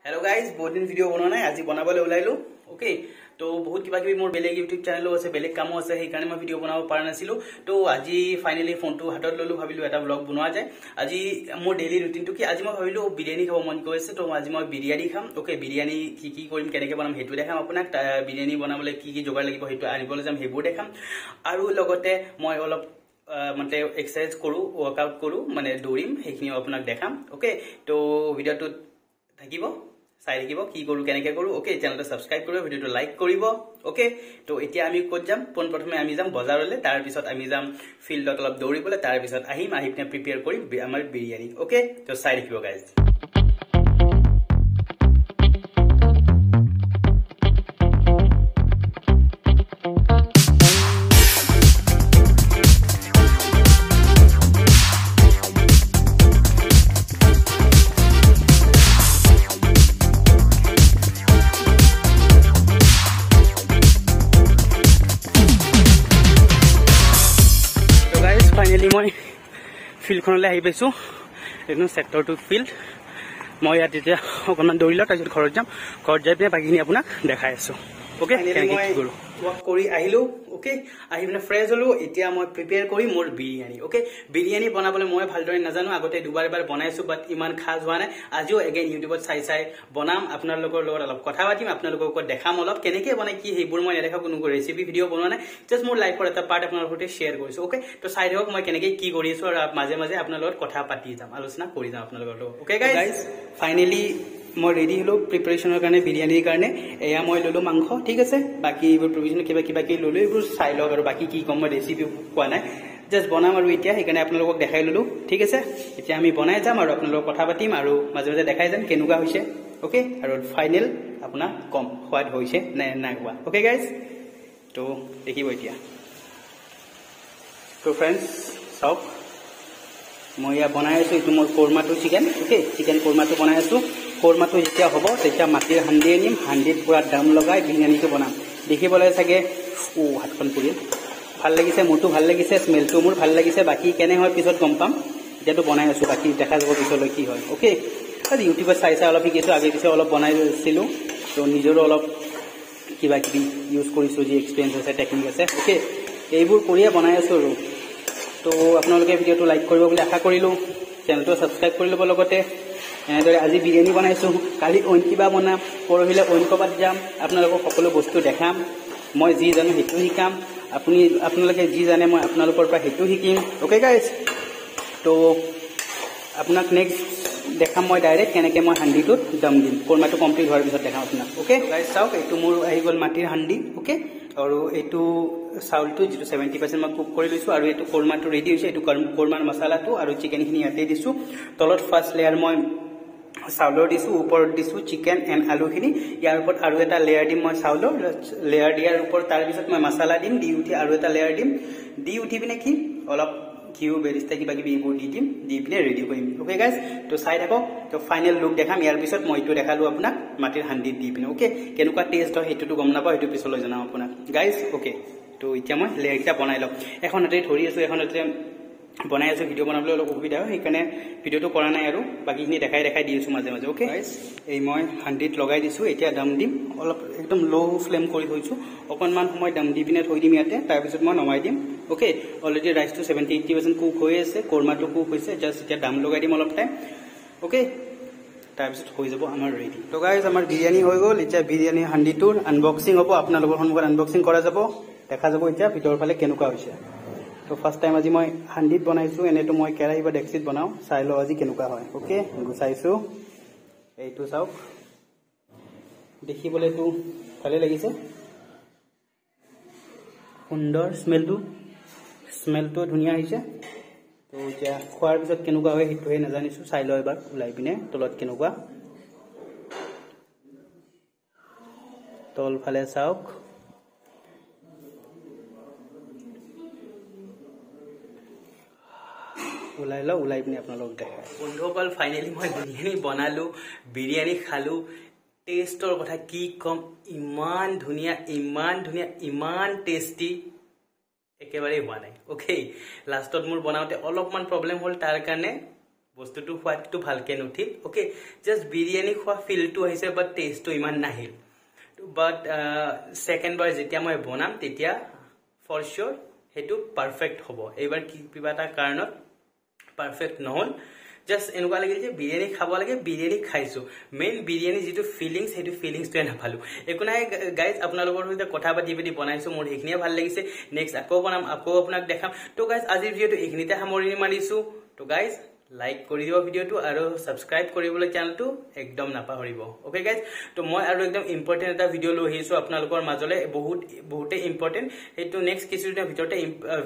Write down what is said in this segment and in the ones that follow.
hello guys बहुत दिन video बना ना आज बनाबले ओलाइलो ओके तो बहुत किबा किबि मोर बेलेग यूट्यूब चैनल আছে বেলেগ কাম আছে সেই কাৰণে মই ভিডিও বনাব পাৰা নাছিলো তো আজি ফাইনালি ফোনটো হাতত ললো ভাবিলো এটা ব্লগ বনোৱা যায় আজি মোৰ ডেইলি ৰুটিনটো কি আজি মই ভাবিলো বিৰিয়ানী খাব মন কৰিছে তো আজি মই বিৰিয়ানী খাম ওকে বিৰিয়ানী কি কি কৰিম কেনেকৈ বনাম হেতু দেখাম আপোনাক বিৰিয়ানী বনাবলৈ কি কি যোগাৰ লাগিব হেতু আনিবলৈ যাম হেবুৰ দেখাম আৰু লগতে মই অলপ মানে এক্সাৰসাইজ কৰো ওয়াৰ্কআউট কৰো মানে দৌৰিম হেখিনি আপোনাক দেখাম ওকে তো ভিডিওটো থাকিব চাই থাকিব কি কৰো কেনেকৈ কৰো ওকে চেনেলটো সাবস্ক্ৰাইব কৰিব ভিডিওটো লাইক কৰিব ওকে তো এতিয়া আমি ক'ত যাম পোন প্ৰথমে আমি যাম বজাৰলৈ তাৰ পিছত আমি যাম ফিল্ডত অলপ দৌৰিবলৈ তাৰ পিছত আহিম প্ৰিপেয়াৰ কৰিম আমাৰ বিৰিয়ানী ওকে তো চাই থাকিব গাইজ फाइनली मैं फिल्डखनলৈ আহি পাইছো এনো সেক্টৰ 2 ফিল্ড মই ইয়াত এতিয়া অকমান দৌৰিলা তাৰপিছত ঘৰত যাম ঘৰত যাই পিনে বাকিখিনি আপোনাক দেখাই আছো ওকে কেনেকৈ কি কৰো ওয়াক কৰি আহিলো ওকে আহিবনে ফ্ৰেছ হলো এতিয়া মই প্ৰিপেয়াৰ কৰি মোৰ বিৰিয়ানী ওকে বিৰিয়ানী বনাবলৈ মই ভালদৰে নাজানো আগতে দুবাৰ বনাইছো বাট ইমান খাস হোৱা নাই আজিও এগেইন ইউটিউবত চাই বনাম আপোনালোকৰ লগত অলপ কথা পাতিম আপোনালোকক দেখাম অলপ কেনেকৈ বনাই কি হেবোৰ মই নেদেখা কোনো ৰেচিপি ভিডিও বনোৱা নাই জাস্ট মোৰ লাইফৰ এটা পাৰ্ট আপোনালোকৰ সৈতে শেয়াৰ কৰিছো ওকে তো চাই দিয়ক মই কেনেকৈ কি কৰি আছো আৰু মাজে মাজে আপোনালোকৰ লগত কথা পাতি যাম আলোচনা কৰি যাম আপোনালোকৰ লগত ওকে গাইজ ফাইনালি মই ৰেডি হলো প্ৰিপাৰেচনৰ কাৰণে বিৰিয়ানীৰ কাৰণে এয়া মই ললো মাংস ঠিক আছে বাকি এইবোৰ প্ৰভিজন কিবা কি ললো এইবোৰ চাই লওক আৰু বাকি কি কম মই ৰেচিপি কোৱা নাই জাস্ট বনাম আৰু এতিয়া সেইকাৰণে আপোনালোকক দেখাই ললো ঠিক আছে এতিয়া আমি বনাই যাম আৰু আপোনালোকক কথা পাতিম আৰু মাজে মাজে দেখাই যাম কেনেকুৱা হৈছে ওকে আৰু ফাইনেল আপোনাক কম সোৱাদ হৈছে নে নাই হোৱা ওকে গাইজ তো দেখিব এতিয়া তো ফ্ৰেণ্ডছ চাওক মই ইয়া বনাই আছো এইটো মোৰ কোৰমাটো চিকেন ওকে চিকেন কোৰমাটো বনাই আছো কোৰমাটো যেতিয়া হ'ব তেতিয়া মাটিৰ হান্দি আনিম হান্দিত পুৰা দাম লগাই বিৰিয়ানীটো বনাম দেখিবলৈ চাগে ও হাতখন পুৰি ভাল লাগিছে মোৰটো ভাল লাগিছে স্মেলটো মোৰ ভাল লাগিছে বাকি কেনে হয় পিছত গম পাম এতিয়াতো বনাই আছো বাকি দেখা যাব পিছলৈ কি হয় ওকে আজি ইউটিউবত চাই অলপ শিকিছো আগে পিছে অলপ বনাইছিলো তো নিজৰো অলপ কিবা কিবি ইউজ কৰিছো যি এক্সপিৰিয়েঞ্চ আছে টেকনিক আছে ওকে এইবোৰ কৰিয়ে বনাই আছো আৰু তো আপোনালোকে ভিডিওটো লাইক কৰিব বুলি আশা কৰিলো চেনেলটো সাবস্ক্ৰাইব কৰি ল'ব লগতে এনেদৰে আজি বিৰিয়ানী বনাইছো কালি অইন কিবা বনাম পৰহিলে অইন ক'বাত যাম আপোনালোকক সকলো বস্তু দেখাম মই যি জানো সেইটো শিকাম আপোনালোকে যি জানে মই আপোনালোকৰ পৰা সেইটো শিকিম ওকে গাইজ তো আপোনাক নেক্সট দেখাম মই ডাইৰেক্ট কেনেকৈ মই হান্দিটোত দম দিম কোৰমাটো কমপ্লিট হোৱাৰ পিছত দেখাম আপোনাক ওকে গাইজ চাওক এইটো মোৰ আহি গ'ল মাটিৰ হান্দি ওকে আৰু এইটো চাউলটো যেটো 70% মই কুক কৰি লৈছো আৰু এইটো কোৰমাটো ৰেডি হৈছে এইটো কোৰমাৰ মছলাটো আৰু চিকেনখিনি ইয়াতে দিছো তলত ফাৰ্ষ্ট লেয়াৰ মই চাউলৰ দিছো ওপৰত দিছো চিকেন এণ্ড আলুখিনি ইয়াৰ ওপৰত আৰু এটা লেয়াৰ দিম মই চাউলৰ লেয়াৰ দিয়াৰ ওপৰত তাৰ পিছত মই মছলা দিম দি উঠি আৰু এটা লেয়াৰ দিম দি উঠি পিনে কি অলপ ঘিউ বেৰিস্তা কিবা কিবি এইবোৰ দি পিনে ৰেডি কৰিম ওকে গাইজ তো চাই থাকক তো ফাইনেল লুক দেখাম ইয়াৰ পিছত মই এইটো দেখালো আপোনাক মাটিৰ হান্দিত দি পিনে ওকে কেনেকুৱা টেষ্ট হয় সেইটোতো গম নাপাওঁ সেইটো পিছলৈ জনাম আপোনাক গাইজ ওকে তো এতিয়া মই লেয়াৰকেইটা বনাই লওঁ এখন হাতে ধৰি আছো এখন হাতে বনাই আছো ভিডিও বনাবলৈ অলপ অসুবিধা হয় সেইকাৰণে ভিডিওটো কৰা নাই আৰু বাকিখিনি দেখাই দি আছো মাজে মাজে ওকে এই মই হান্দিত লগাই দিছো এতিয়া দম দিম অলপ একদম লো ফ্লেম কৰি থৈছো অকণমান সময় দম দি পিনে থৈ দিম ইয়াতে তাৰপিছত মই নমাই দিম ওকে অলৰেডি ৰাইচটো 70-80% কুক হৈ আছে কোৰমাটো কুক হৈছে জাষ্ট এতিয়া দম লগাই দিম অলপ টাইম ওকে তাৰপিছত হৈ যাব আমাৰ ৰেডি তো গাইজ আমাৰ বিৰিয়ানী হৈ গ'ল এতিয়া বিৰিয়ানী হান্দিটোৰ আনবক্সিং হ'ব আপোনালোকৰ সন্মুখত আনবক্সিং কৰা যাব দেখা যাব এতিয়া ভিতৰৰ ফালে কেনেকুৱা হৈছে তো ফাৰ্ষ্ট টাইম আজি মই হান্দিত বনাইছো এনেতো মই কেৰাহী বা ডেক্সিত বনাও চাই লওঁ আজি কেনেকুৱা হয় ওকে গুচাইছো এইটো চাওক দেখিবলৈতো ভালে লাগিছে সুন্দৰ স্মেলটো ধুনীয়া আহিছে তো এতিয়া খোৱাৰ পিছত কেনেকুৱা হয় সেইটোহে নাজানিছো চাই লওঁ এবাৰ ওলাই পিনে তলত কেনেকুৱা তল ফালে চাওক ওলাই পিনে আপোনালোকক দেখাই বন্ধুসকল ফাইনেলি মই বিৰিয়ানী বনালো বিৰিয়ানী খালো টেষ্টৰ কথা কি কম ইমান ধুনীয়া ইমান টেষ্টি একেবাৰে হোৱা নাই ওকে লাষ্টত মোৰ বনাওতে অলপমান প্ৰবলেম হল তাৰ কাৰণে বস্তুটো সোৱাদটো ভালকে নুঠিল ওকে জাস্ট বিৰিয়ানী খোৱা ফিলটো আহিছে বাট টেষ্টটো ইমান নাহিল বাট সেকেন্ড বাৰ যেতিয়া মই বনাম তেতিয়া ফৰ শিওৰ হেতু পাৰফেক্ট হ'ব এবাৰ কিবা এটা কাৰণত পাৰফেক্ট নহল জাস্ট এনেকুৱা লাগিল যে বিৰিয়ানী খাব লাগে বিৰিয়ানী খাইছো মেইন বিৰিয়ানী যেটো ফিলিংস হেতু ফিলিংসটো নাপালো একো নাই গাইজ আপোনালোকৰ সৈতে কথা পাতি বনাইছো মোৰ হেখিনিয়ে ভাল লাগিছে নেক্সট আকৌ বনাম আকৌ আপোনাক দেখাম তো গাইজ আজিৰ ভিডিওটো এখিনিতে সামৰণি মাৰিছো তো গাইজ লাইক কৰি দিও ভিডিওটো আৰু সাবস্ক্ৰাইব কৰিবলৈ চেনেলটো একদম নাপাহৰিব ওকে গাইজ তো মই আৰু একদম ইম্পৰ্টেন্ট এটা ভিডিও লৈ আহিছো আপোনালোকৰ মাজলে বহুতে ইম্পৰ্টেন্ট হেতু নেক্সট কিছুদিনৰ ভিতৰতে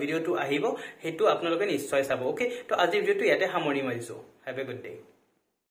ভিডিওটো আহিব হেতু আপোনালোকে নিশ্চয় চাব ওকে তো আজিৰ ভিডিওটো ইয়াতে সামৰণি মাৰিছো হ্যাভ এ গুড ডে